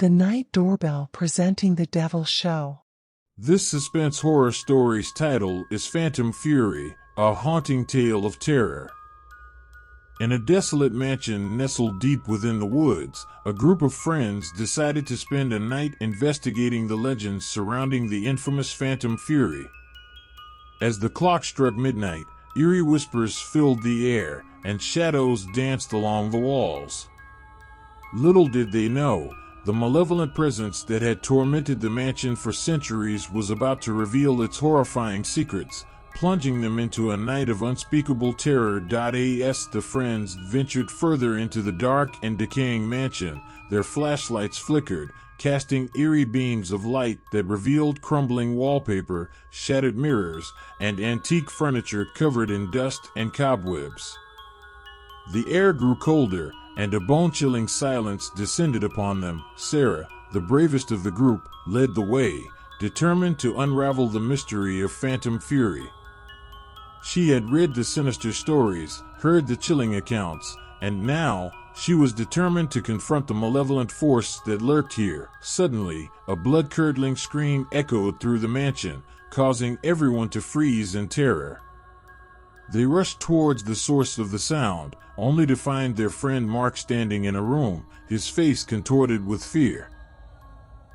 The Night Doorbell presenting The Devil Show. This suspense horror story's title is Phantom Fury, a haunting tale of terror. In a desolate mansion nestled deep within the woods, a group of friends decided to spend a night investigating the legends surrounding the infamous Phantom Fury. As the clock struck midnight, eerie whispers filled the air, and shadows danced along the walls. Little did they know, the malevolent presence that had tormented the mansion for centuries was about to reveal its horrifying secrets, plunging them into a night of unspeakable terror. As the friends ventured further into the dark and decaying mansion, their flashlights flickered, casting eerie beams of light that revealed crumbling wallpaper, shattered mirrors, and antique furniture covered in dust and cobwebs. The air grew colder, and a bone-chilling silence descended upon them. Sarah, the bravest of the group, led the way, determined to unravel the mystery of Phantom Fury. She had read the sinister stories, heard the chilling accounts, and now she was determined to confront the malevolent force that lurked here. Suddenly, a blood-curdling scream echoed through the mansion, causing everyone to freeze in terror. They rushed towards the source of the sound, only to find their friend Mark standing in a room, his face contorted with fear.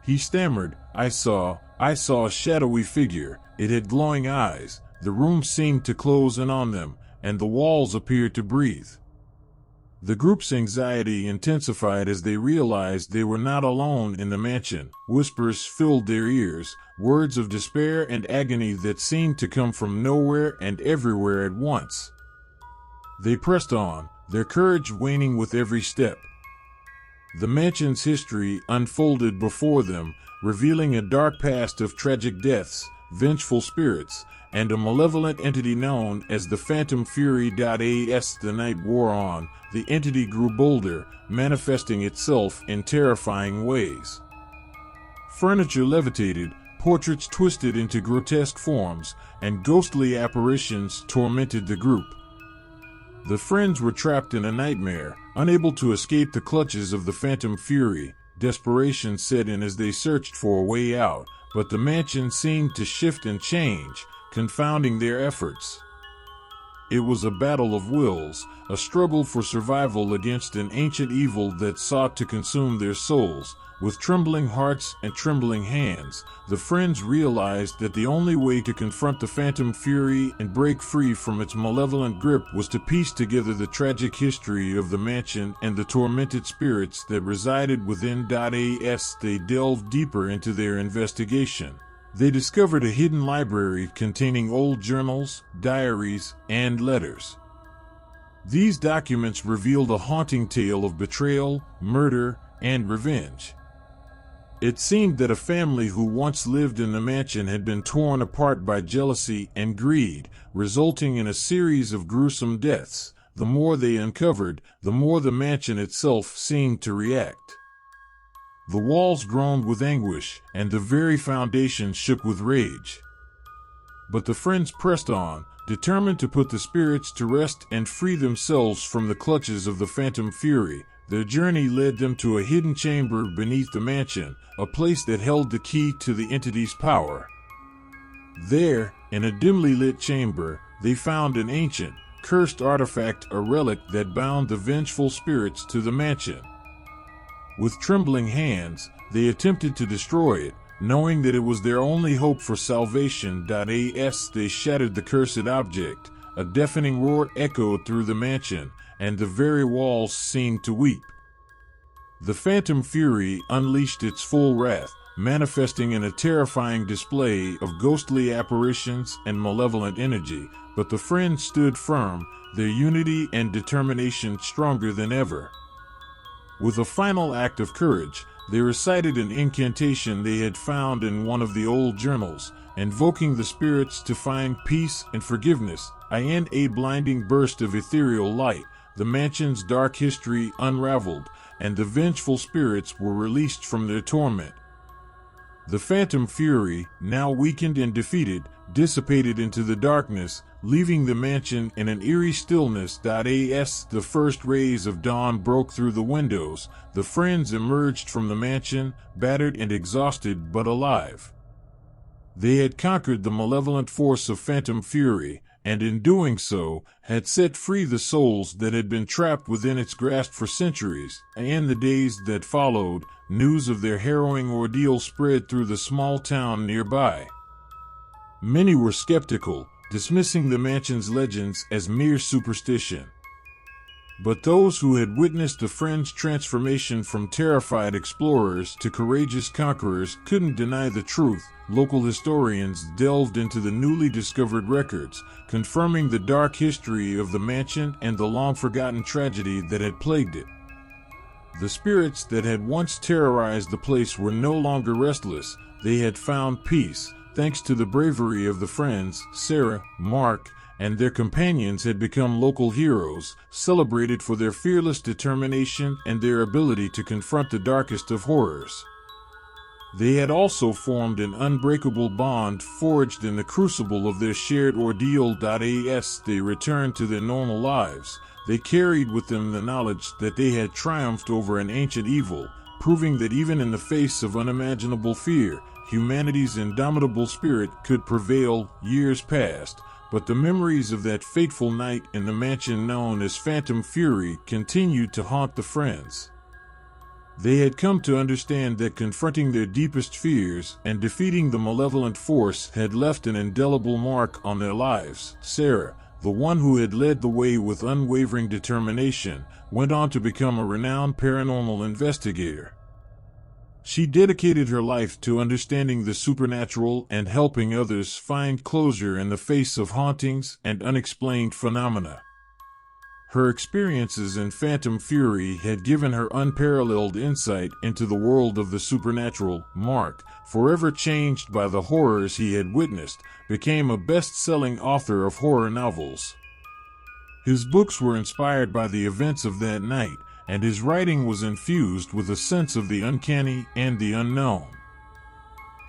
He stammered, I saw a shadowy figure. It had glowing eyes. The room seemed to close in on them, and the walls appeared to breathe. The group's anxiety intensified as they realized they were not alone in the mansion. Whispers filled their ears, words of despair and agony that seemed to come from nowhere and everywhere at once. They pressed on, their courage waning with every step. The mansion's history unfolded before them, revealing a dark past of tragic deaths, vengeful spirits, and a malevolent entity known as the Phantom Fury. As the night wore on, the entity grew bolder, manifesting itself in terrifying ways. Furniture levitated, portraits twisted into grotesque forms, and ghostly apparitions tormented the group. The friends were trapped in a nightmare, unable to escape the clutches of the Phantom Fury. Desperation set in as they searched for a way out, but the mansion seemed to shift and change, confounding their efforts. It was a battle of wills, a struggle for survival against an ancient evil that sought to consume their souls. With trembling hearts and trembling hands, the friends realized that the only way to confront the Phantom Fury and break free from its malevolent grip was to piece together the tragic history of the mansion and the tormented spirits that resided within. As they delved deeper into their investigation, they discovered a hidden library containing old journals, diaries, and letters. These documents revealed a haunting tale of betrayal, murder, and revenge. It seemed that a family who once lived in the mansion had been torn apart by jealousy and greed, resulting in a series of gruesome deaths. The more they uncovered, the more the mansion itself seemed to react. The walls groaned with anguish, and the very foundation shook with rage. But the friends pressed on, determined to put the spirits to rest and free themselves from the clutches of the Phantom Fury. Their journey led them to a hidden chamber beneath the mansion, a place that held the key to the entity's power. There, in a dimly lit chamber, they found an ancient, cursed artifact, a relic that bound the vengeful spirits to the mansion. With trembling hands, they attempted to destroy it, knowing that it was their only hope for salvation. As they shattered the cursed object, a deafening roar echoed through the mansion, and the very walls seemed to weep. The Phantom Fury unleashed its full wrath, manifesting in a terrifying display of ghostly apparitions and malevolent energy, but the friends stood firm, their unity and determination stronger than ever. With a final act of courage, they recited an incantation they had found in one of the old journals, invoking the spirits to find peace and forgiveness. In a blinding burst of ethereal light, the mansion's dark history unraveled, and the vengeful spirits were released from their torment. The phantom fury, now weakened and defeated, dissipated into the darkness, leaving the mansion in an eerie stillness. As the first rays of dawn broke through the windows, the friends emerged from the mansion, battered and exhausted but alive. They had conquered the malevolent force of phantom fury, and in doing so, had set free the souls that had been trapped within its grasp for centuries. In the days that followed, news of their harrowing ordeal spread through the small town nearby. Many were skeptical, dismissing the mansion's legends as mere superstition. But those who had witnessed the friends' transformation from terrified explorers to courageous conquerors couldn't deny the truth. Local historians delved into the newly discovered records, confirming the dark history of the mansion and the long-forgotten tragedy that had plagued it. The spirits that had once terrorized the place were no longer restless. They had found peace, thanks to the bravery of the friends. Sarah, Mark, and their companions had become local heroes, celebrated for their fearless determination and their ability to confront the darkest of horrors. They had also formed an unbreakable bond forged in the crucible of their shared ordeal. As they returned to their normal lives, they carried with them the knowledge that they had triumphed over an ancient evil, proving that even in the face of unimaginable fear, humanity's indomitable spirit could prevail. Years passed, but the memories of that fateful night in the mansion known as Phantom Fury continued to haunt the friends. They had come to understand that confronting their deepest fears and defeating the malevolent force had left an indelible mark on their lives. Sarah, the one who had led the way with unwavering determination, went on to become a renowned paranormal investigator. She dedicated her life to understanding the supernatural and helping others find closure in the face of hauntings and unexplained phenomena. Her experiences in Phantom Fury had given her unparalleled insight into the world of the supernatural. Mark, forever changed by the horrors he had witnessed, became a best-selling author of horror novels. His books were inspired by the events of that night, and his writing was infused with a sense of the uncanny and the unknown.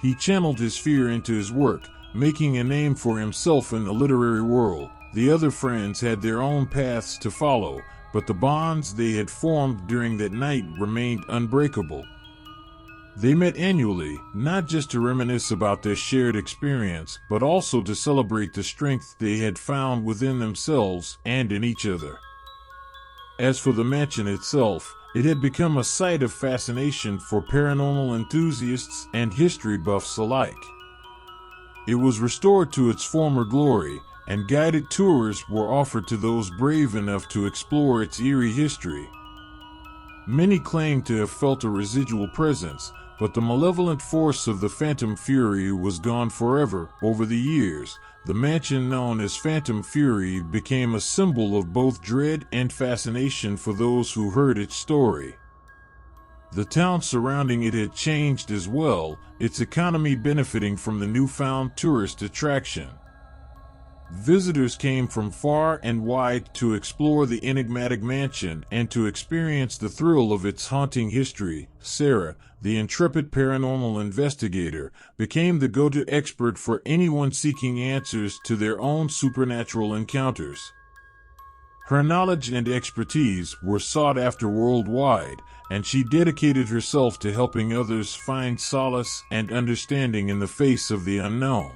He channeled his fear into his work, making a name for himself in the literary world. The other friends had their own paths to follow, but the bonds they had formed during that night remained unbreakable. They met annually, not just to reminisce about their shared experience, but also to celebrate the strength they had found within themselves and in each other. As for the mansion itself, it had become a site of fascination for paranormal enthusiasts and history buffs alike. It was restored to its former glory, and guided tours were offered to those brave enough to explore its eerie history. Many claimed to have felt a residual presence, but the malevolent force of the Phantom Fury was gone forever. Over the years, the mansion known as Phantom Fury became a symbol of both dread and fascination for those who heard its story. The town surrounding it had changed as well, its economy benefiting from the newfound tourist attraction. Visitors came from far and wide to explore the enigmatic mansion and to experience the thrill of its haunting history. Sarah, the intrepid paranormal investigator, became the go-to expert for anyone seeking answers to their own supernatural encounters. Her knowledge and expertise were sought after worldwide, and she dedicated herself to helping others find solace and understanding in the face of the unknown.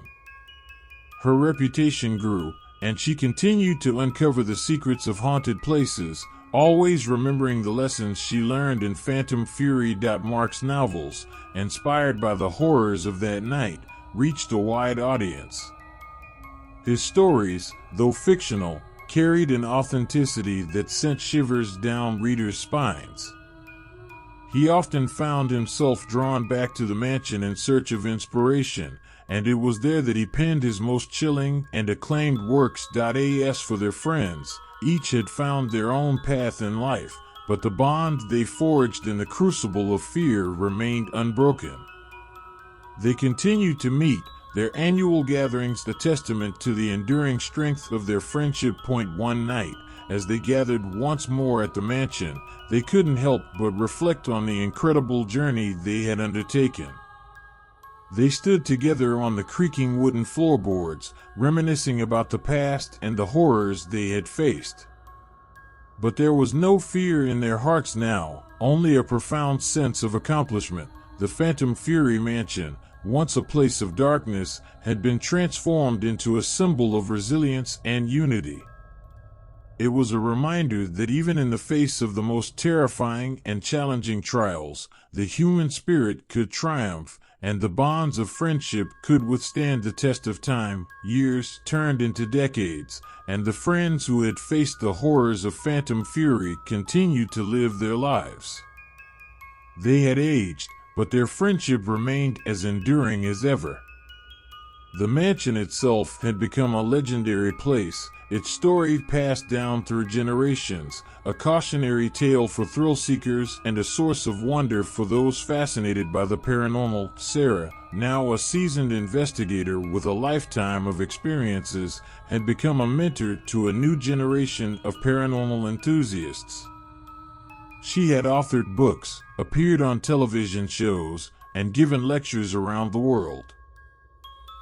Her reputation grew, and she continued to uncover the secrets of haunted places, always remembering the lessons she learned in Phantom Fury. Mark's novels, inspired by the horrors of that night, reached a wide audience. His stories, though fictional, carried an authenticity that sent shivers down readers' spines. He often found himself drawn back to the mansion in search of inspiration, and it was there that he penned his most chilling and acclaimed works. As for their friends, each had found their own path in life, but the bond they forged in the crucible of fear remained unbroken. They continued to meet, their annual gatherings a testament to the enduring strength of their friendship. One night, as they gathered once more at the mansion, they couldn't help but reflect on the incredible journey they had undertaken. They stood together on the creaking wooden floorboards, reminiscing about the past and the horrors they had faced. But there was no fear in their hearts now, only a profound sense of accomplishment. The Phantom Fury Mansion, once a place of darkness, had been transformed into a symbol of resilience and unity. It was a reminder that even in the face of the most terrifying and challenging trials, the human spirit could triumph, and the bonds of friendship could withstand the test of time. Years turned into decades, and the friends who had faced the horrors of Phantom Fury continued to live their lives. They had aged, but their friendship remained as enduring as ever. The mansion itself had become a legendary place, its story passed down through generations, a cautionary tale for thrill-seekers and a source of wonder for those fascinated by the paranormal. Sarah, now a seasoned investigator with a lifetime of experiences, had become a mentor to a new generation of paranormal enthusiasts. She had authored books, appeared on television shows, and given lectures around the world.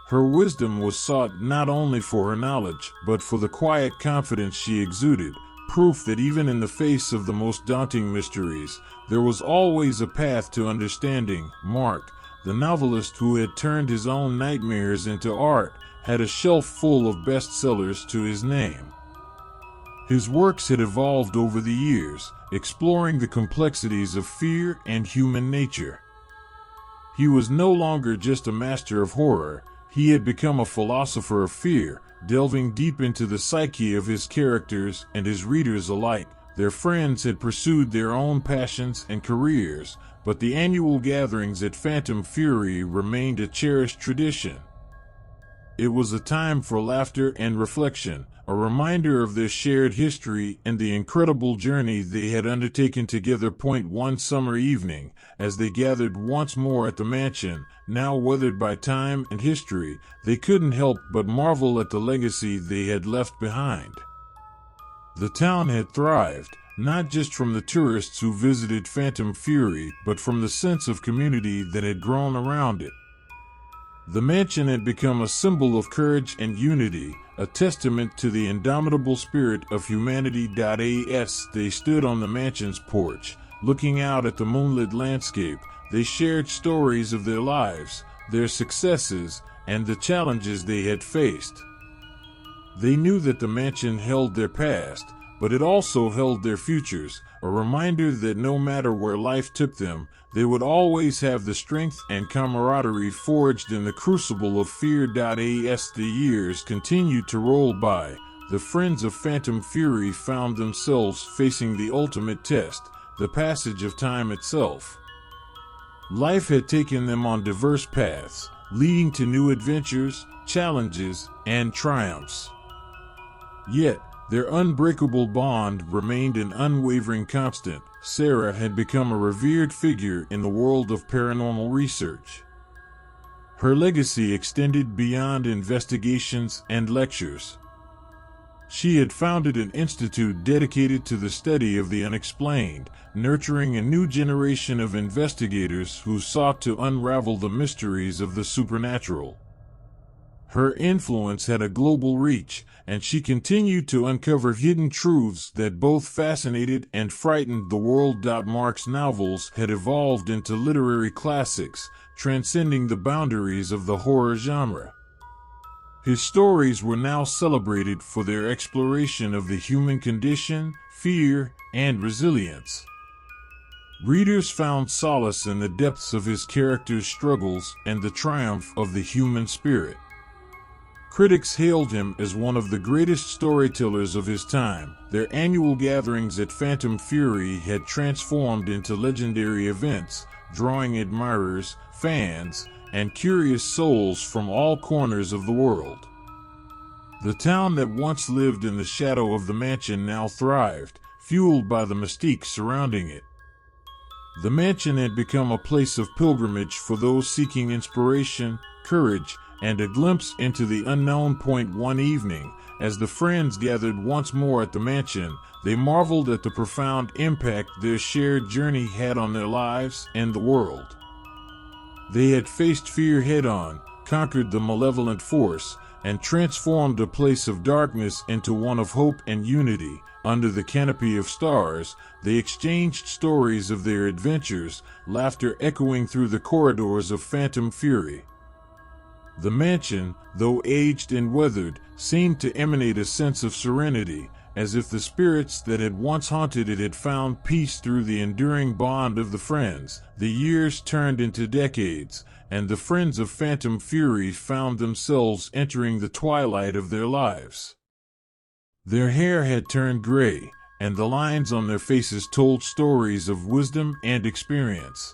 Her wisdom was sought not only for her knowledge, but for the quiet confidence she exuded, proof that even in the face of the most daunting mysteries, there was always a path to understanding. Mark, the novelist who had turned his own nightmares into art, had a shelf full of bestsellers to his name. His works had evolved over the years, exploring the complexities of fear and human nature. He was no longer just a master of horror. He had become a philosopher of fear, delving deep into the psyche of his characters and his readers alike. Their friends had pursued their own passions and careers, but the annual gatherings at Phantom Fury remained a cherished tradition. It was a time for laughter and reflection, a reminder of their shared history and the incredible journey they had undertaken together. One summer evening, as they gathered once more at the mansion, now weathered by time and history, they couldn't help but marvel at the legacy they had left behind. The town had thrived, not just from the tourists who visited Phantom Fury, but from the sense of community that had grown around it. The mansion had become a symbol of courage and unity, a testament to the indomitable spirit of humanity. As they stood on the mansion's porch, looking out at the moonlit landscape, they shared stories of their lives, their successes, and the challenges they had faced. They knew that the mansion held their past, but it also held their futures, a reminder that no matter where life took them, they would always have the strength and camaraderie forged in the crucible of fear. As the years continued to roll by, the friends of Phantom Fury found themselves facing the ultimate test, the passage of time itself. Life had taken them on diverse paths, leading to new adventures, challenges, and triumphs. Yet, their unbreakable bond remained an unwavering constant. Sarah had become a revered figure in the world of paranormal research. Her legacy extended beyond investigations and lectures. She had founded an institute dedicated to the study of the unexplained, nurturing a new generation of investigators who sought to unravel the mysteries of the supernatural. Her influence had a global reach, and she continued to uncover hidden truths that both fascinated and frightened the world. Mark's novels had evolved into literary classics, transcending the boundaries of the horror genre. His stories were now celebrated for their exploration of the human condition, fear, and resilience. Readers found solace in the depths of his characters' struggles and the triumph of the human spirit. Critics hailed him as one of the greatest storytellers of his time. Their annual gatherings at Phantom Fury had transformed into legendary events, drawing admirers, fans, and curious souls from all corners of the world. The town that once lived in the shadow of the mansion now thrived, fueled by the mystique surrounding it. The mansion had become a place of pilgrimage for those seeking inspiration, courage, and a glimpse into the unknown. One evening, as the friends gathered once more at the mansion, they marveled at the profound impact their shared journey had on their lives and the world. They had faced fear head-on, conquered the malevolent force, and transformed a place of darkness into one of hope and unity. Under the canopy of stars, they exchanged stories of their adventures, laughter echoing through the corridors of Phantom Fury. The mansion, though aged and weathered, seemed to emanate a sense of serenity, as if the spirits that had once haunted it had found peace through the enduring bond of the friends. The years turned into decades, and the friends of Phantom Fury found themselves entering the twilight of their lives. Their hair had turned gray, and the lines on their faces told stories of wisdom and experience.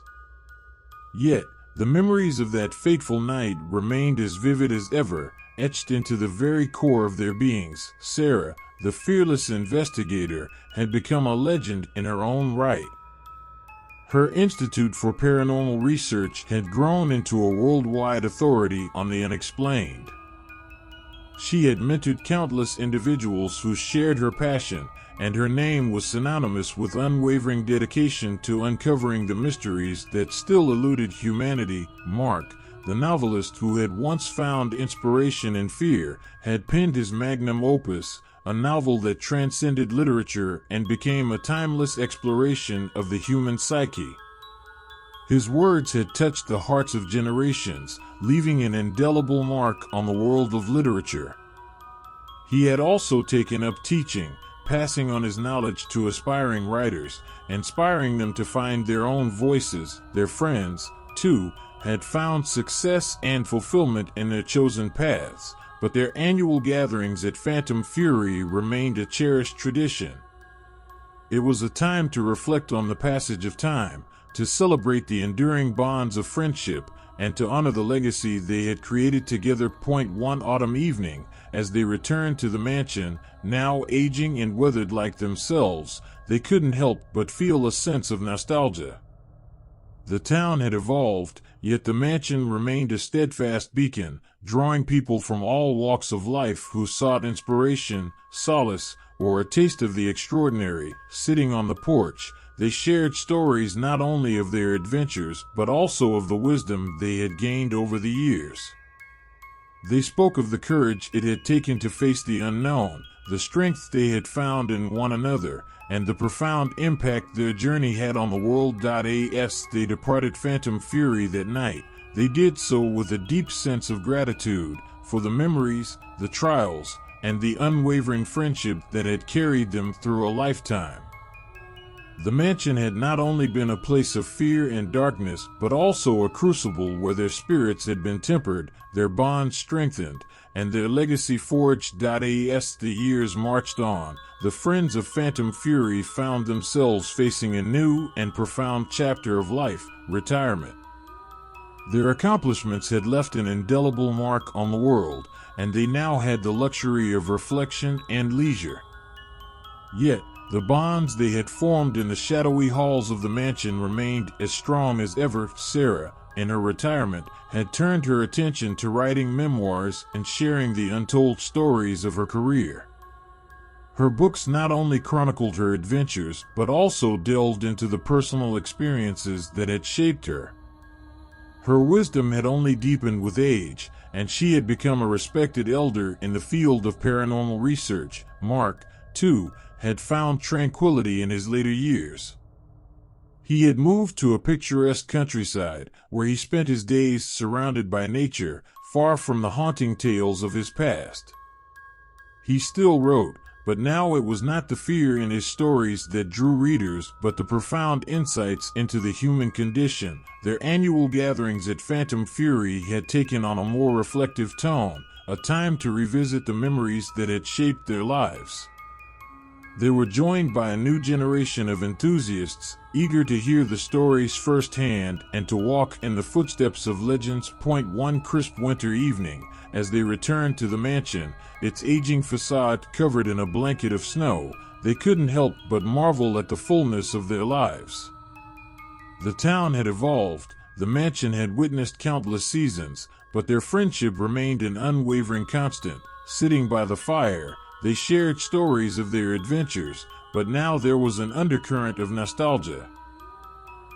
Yet, the memories of that fateful night remained as vivid as ever, etched into the very core of their beings. Sarah, the fearless investigator, had become a legend in her own right. Her Institute for Paranormal Research had grown into a worldwide authority on the unexplained. She had mentored countless individuals who shared her passion, and her name was synonymous with unwavering dedication to uncovering the mysteries that still eluded humanity. Mark, the novelist who had once found inspiration in fear, had penned his magnum opus, a novel that transcended literature and became a timeless exploration of the human psyche. His words had touched the hearts of generations, leaving an indelible mark on the world of literature. He had also taken up teaching, passing on his knowledge to aspiring writers, inspiring them to find their own voices. Their friends, too, had found success and fulfillment in their chosen paths, but their annual gatherings at Phantom Fury remained a cherished tradition. It was a time to reflect on the passage of time, to celebrate the enduring bonds of friendship, and to honor the legacy they had created together. One autumn evening, as they returned to the mansion, now aging and weathered like themselves, they couldn't help but feel a sense of nostalgia. The town had evolved, yet the mansion remained a steadfast beacon, drawing people from all walks of life who sought inspiration, solace, or a taste of the extraordinary. Sitting on the porch, they shared stories not only of their adventures but also of the wisdom they had gained over the years. They spoke of the courage it had taken to face the unknown, the strength they had found in one another, and the profound impact their journey had on the world. As they departed Phantom Fury that night, they did so with a deep sense of gratitude for the memories, the trials, and the unwavering friendship that had carried them through a lifetime. The mansion had not only been a place of fear and darkness, but also a crucible where their spirits had been tempered, their bonds strengthened, and their legacy forged. As the years marched on, the friends of Phantom Fury found themselves facing a new and profound chapter of life, retirement. Their accomplishments had left an indelible mark on the world, and they now had the luxury of reflection and leisure. Yet, the bonds they had formed in the shadowy halls of the mansion remained as strong as ever. Sarah, in her retirement, had turned her attention to writing memoirs and sharing the untold stories of her career. Her books not only chronicled her adventures, but also delved into the personal experiences that had shaped her. Her wisdom had only deepened with age, and she had become a respected elder in the field of paranormal research. Mark, too, had found tranquility in his later years. He had moved to a picturesque countryside, where he spent his days surrounded by nature, far from the haunting tales of his past. He still wrote, but now it was not the fear in his stories that drew readers, but the profound insights into the human condition. Their annual gatherings at Phantom Fury had taken on a more reflective tone, a time to revisit the memories that had shaped their lives. They were joined by a new generation of enthusiasts, eager to hear the stories firsthand and to walk in the footsteps of legends. One crisp winter evening, as they returned to the mansion, its aging facade covered in a blanket of snow, they couldn't help but marvel at the fullness of their lives. The town had evolved, the mansion had witnessed countless seasons, but their friendship remained an unwavering constant. Sitting by the fire, they shared stories of their adventures, but now there was an undercurrent of nostalgia.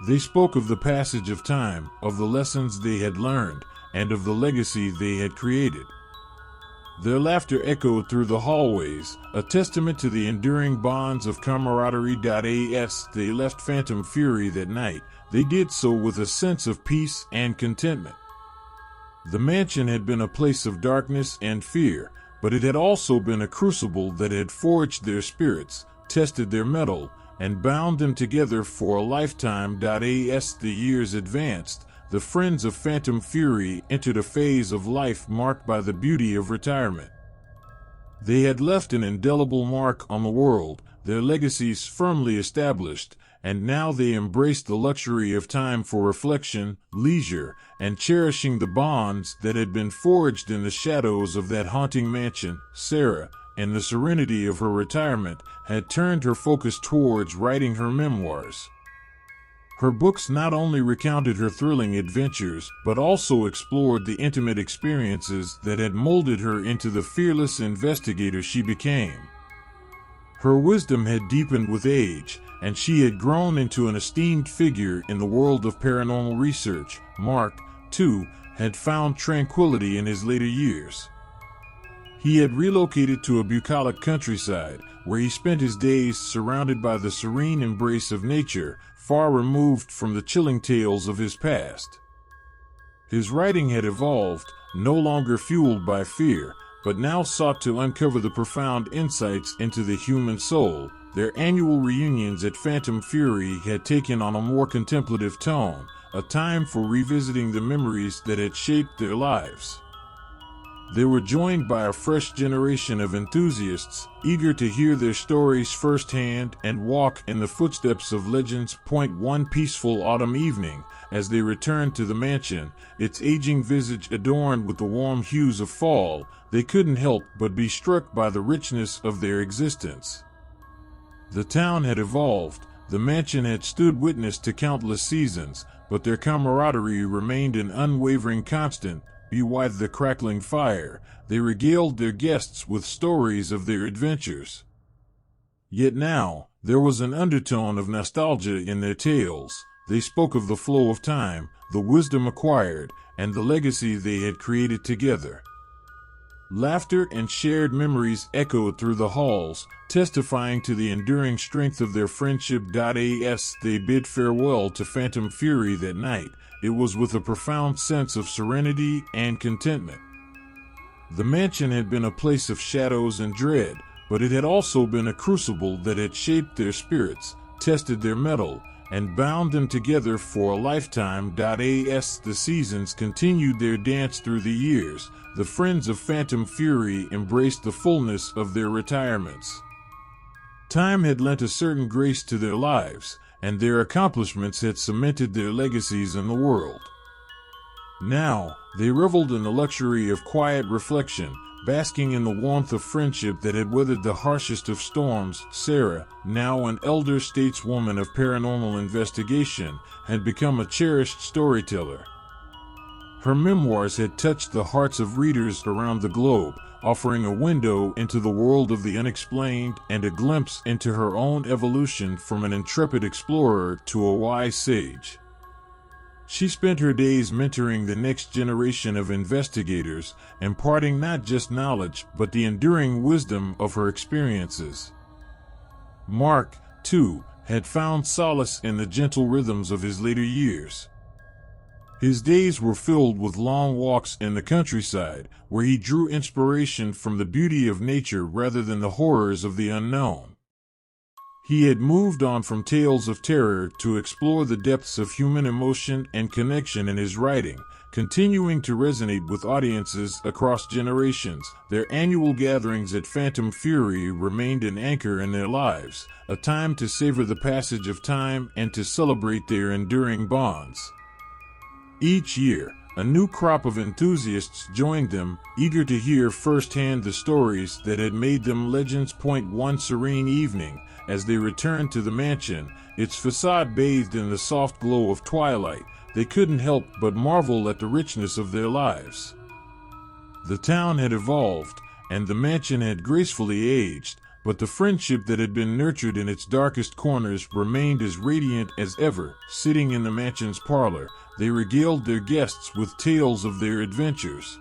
They spoke of the passage of time, of the lessons they had learned, and of the legacy they had created. Their laughter echoed through the hallways, a testament to the enduring bonds of camaraderie. As they left Phantom Fury that night, they did so with a sense of peace and contentment. The mansion had been a place of darkness and fear, but it had also been a crucible that had forged their spirits, tested their mettle, and bound them together for a lifetime. As the years advanced, the friends of Phantom Fury entered a phase of life marked by the beauty of retirement. They had left an indelible mark on the world, their legacies firmly established, and now they embraced the luxury of time for reflection, leisure, and cherishing the bonds that had been forged in the shadows of that haunting mansion. Sarah, in the serenity of her retirement, had turned her focus towards writing her memoirs. Her books not only recounted her thrilling adventures, but also explored the intimate experiences that had molded her into the fearless investigator she became. Her wisdom had deepened with age, and she had grown into an esteemed figure in the world of paranormal research. Mark, too, had found tranquility in his later years. He had relocated to a bucolic countryside, where he spent his days surrounded by the serene embrace of nature, far removed from the chilling tales of his past. His writing had evolved, no longer fueled by fear, but now sought to uncover the profound insights into the human soul. Their annual reunions at Phantom Fury had taken on a more contemplative tone, a time for revisiting the memories that had shaped their lives. They were joined by a fresh generation of enthusiasts, eager to hear their stories firsthand and walk in the footsteps of legends. One peaceful autumn evening, as they returned to the mansion, its aging visage adorned with the warm hues of fall, they couldn't help but be struck by the richness of their existence. The town had evolved, the mansion had stood witness to countless seasons, but their camaraderie remained an unwavering constant. By the crackling fire, they regaled their guests with stories of their adventures. Yet now, there was an undertone of nostalgia in their tales. They spoke of the flow of time, the wisdom acquired, and the legacy they had created together. Laughter and shared memories echoed through the halls, testifying to the enduring strength of their friendship. As they bid farewell to Phantom Fury that night, it was with a profound sense of serenity and contentment. The mansion had been a place of shadows and dread, but it had also been a crucible that had shaped their spirits, tested their mettle, and bound them together for a lifetime. As the seasons continued their dance through the years, the friends of Phantom Fury embraced the fullness of their retirements. Time had lent a certain grace to their lives, and their accomplishments had cemented their legacies in the world. Now, they reveled in the luxury of quiet reflection, basking in the warmth of friendship that had weathered the harshest of storms. Sarah, now an elder stateswoman of paranormal investigation, had become a cherished storyteller. Her memoirs had touched the hearts of readers around the globe, offering a window into the world of the unexplained and a glimpse into her own evolution from an intrepid explorer to a wise sage. She spent her days mentoring the next generation of investigators, imparting not just knowledge but the enduring wisdom of her experiences. Mark, too, had found solace in the gentle rhythms of his later years. His days were filled with long walks in the countryside, where he drew inspiration from the beauty of nature rather than the horrors of the unknown. He had moved on from tales of terror to explore the depths of human emotion and connection in his writing, continuing to resonate with audiences across generations. Their annual gatherings at Phantom Fury remained an anchor in their lives, a time to savor the passage of time and to celebrate their enduring bonds. Each year, a new crop of enthusiasts joined them, eager to hear firsthand the stories that had made them legends. One serene evening, as they returned to the mansion, its facade bathed in the soft glow of twilight, they couldn't help but marvel at the richness of their lives. The town had evolved, and the mansion had gracefully aged, but the friendship that had been nurtured in its darkest corners remained as radiant as ever. Sitting in the mansion's parlor, they regaled their guests with tales of their adventures.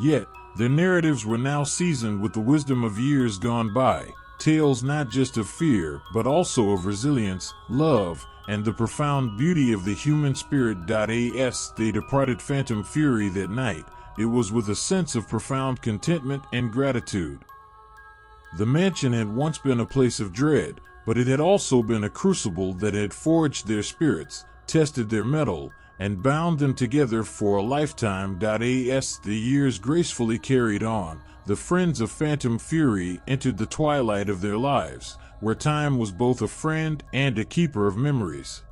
Yet, their narratives were now seasoned with the wisdom of years gone by, tales not just of fear, but also of resilience, love, and the profound beauty of the human spirit. As they departed Phantom Fury that night, it was with a sense of profound contentment and gratitude. The mansion had once been a place of dread, but it had also been a crucible that had forged their spirits, tested their mettle, and bound them together for a lifetime. As the years gracefully carried on, the friends of Phantom Fury entered the twilight of their lives, where time was both a friend and a keeper of memories.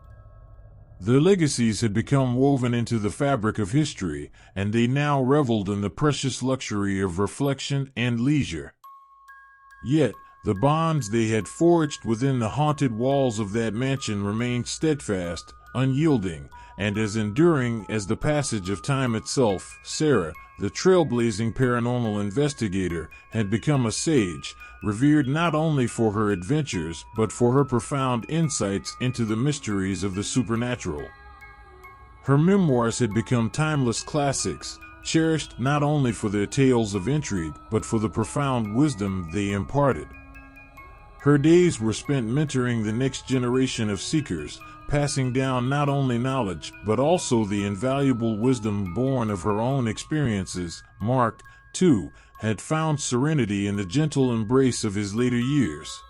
Their legacies had become woven into the fabric of history, and they now reveled in the precious luxury of reflection and leisure. Yet, the bonds they had forged within the haunted walls of that mansion remained steadfast, unyielding, and as enduring as the passage of time itself. Sarah, the trailblazing paranormal investigator, had become a sage, revered not only for her adventures but for her profound insights into the mysteries of the supernatural. Her memoirs had become timeless classics, cherished not only for their tales of intrigue but for the profound wisdom they imparted. Her days were spent mentoring the next generation of seekers, passing down not only knowledge but also the invaluable wisdom born of her own experiences. Mark, too, had found serenity in the gentle embrace of his later years.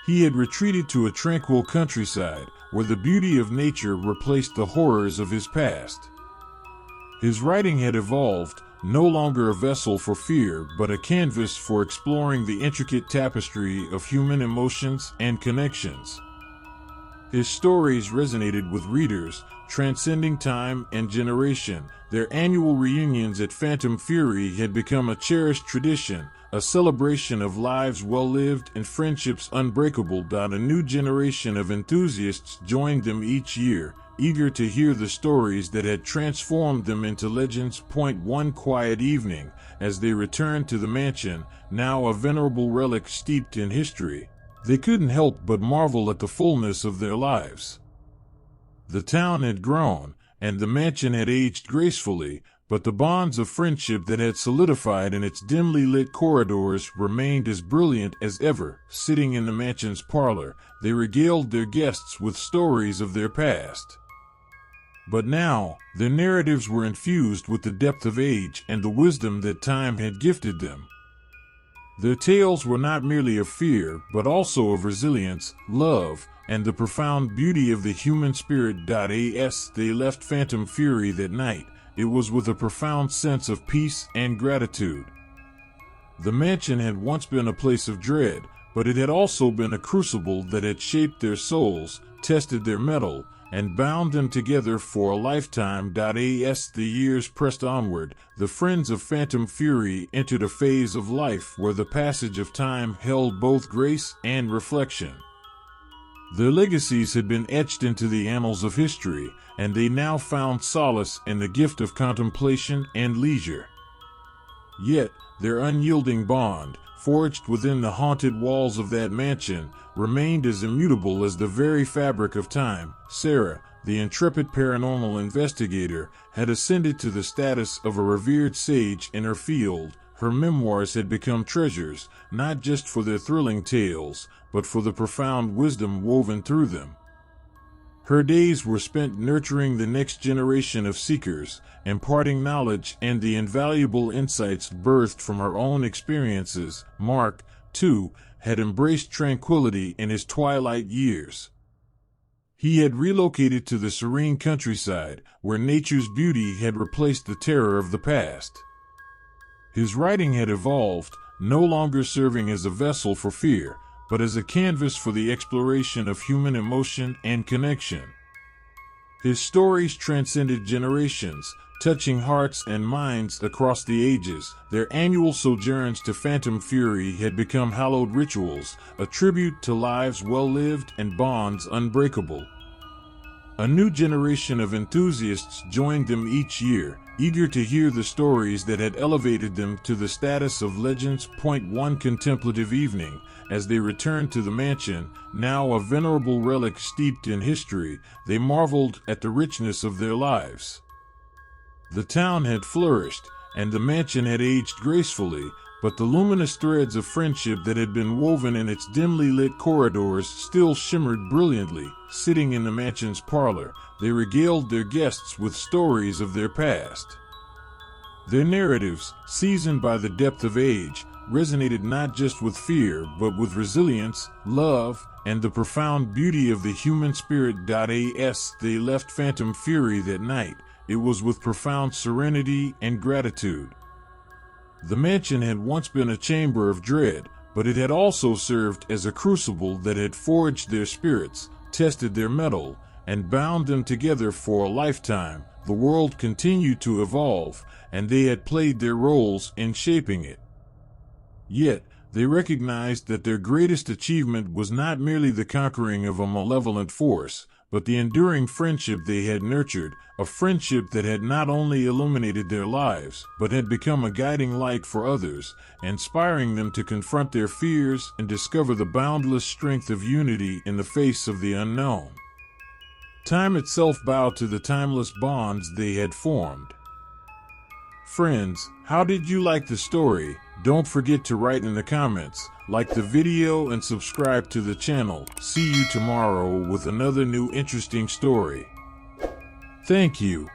He had retreated to a tranquil countryside where the beauty of nature replaced the horrors of his past. His writing had evolved, no longer a vessel for fear but a canvas for exploring the intricate tapestry of human emotions and connections. His stories resonated with readers, transcending time and generation. Their annual reunions at Phantom Fury had become a cherished tradition, a celebration of lives well lived and friendships unbreakable. A new generation of enthusiasts joined them each year, eager to hear the stories that had transformed them into legends. One quiet evening, as they returned to the mansion, now a venerable relic steeped in history, they couldn't help but marvel at the fullness of their lives. The town had grown, and the mansion had aged gracefully, but the bonds of friendship that had solidified in its dimly lit corridors remained as brilliant as ever. Sitting in the mansion's parlor, they regaled their guests with stories of their past. But now, their narratives were infused with the depth of age and the wisdom that time had gifted them. Their tales were not merely of fear, but also of resilience, love, and the profound beauty of the human spirit. As they left Phantom Fury that night, it was with a profound sense of peace and gratitude. The mansion had once been a place of dread, but it had also been a crucible that had shaped their souls, tested their mettle, and bound them together for a lifetime. As the years pressed onward, the friends of Phantom Fury entered a phase of life where the passage of time held both grace and reflection. Their legacies had been etched into the annals of history, and they now found solace in the gift of contemplation and leisure. Yet, their unyielding bond, forged within the haunted walls of that mansion, remained as immutable as the very fabric of time. Sarah, the intrepid paranormal investigator, had ascended to the status of a revered sage in her field. Her memoirs had become treasures, not just for their thrilling tales, but for the profound wisdom woven through them. Her days were spent nurturing the next generation of seekers, imparting knowledge and the invaluable insights birthed from her own experiences. Mark, too, had embraced tranquility in his twilight years. He had relocated to the serene countryside, where nature's beauty had replaced the terror of the past. His writing had evolved, no longer serving as a vessel for fear, but as a canvas for the exploration of human emotion and connection. His stories transcended generations, touching hearts and minds across the ages. Their annual sojourns to Phantom Fury had become hallowed rituals, a tribute to lives well lived and bonds unbreakable. A new generation of enthusiasts joined them each year, eager to hear the stories that had elevated them to the status of legends. One contemplative evening, as they returned to the mansion, now a venerable relic steeped in history, they marveled at the richness of their lives. The town had flourished, and the mansion had aged gracefully, but the luminous threads of friendship that had been woven in its dimly lit corridors still shimmered brilliantly. Sitting in the mansion's parlor, they regaled their guests with stories of their past. Their narratives, seasoned by the depth of age, resonated not just with fear but with resilience, love, and the profound beauty of the human spirit. As they left Phantom Fury that night, it was with profound serenity and gratitude. The mansion had once been a chamber of dread, but it had also served as a crucible that had forged their spirits, tested their mettle, and bound them together for a lifetime. The world continued to evolve, and they had played their roles in shaping it. Yet, they recognized that their greatest achievement was not merely the conquering of a malevolent force, but the enduring friendship they had nurtured, a friendship that had not only illuminated their lives, but had become a guiding light for others, inspiring them to confront their fears and discover the boundless strength of unity in the face of the unknown. Time itself bowed to the timeless bonds they had formed. Friends, how did you like the story? Don't forget to write in the comments, like the video, and subscribe to the channel. See you tomorrow with another new interesting story. Thank you.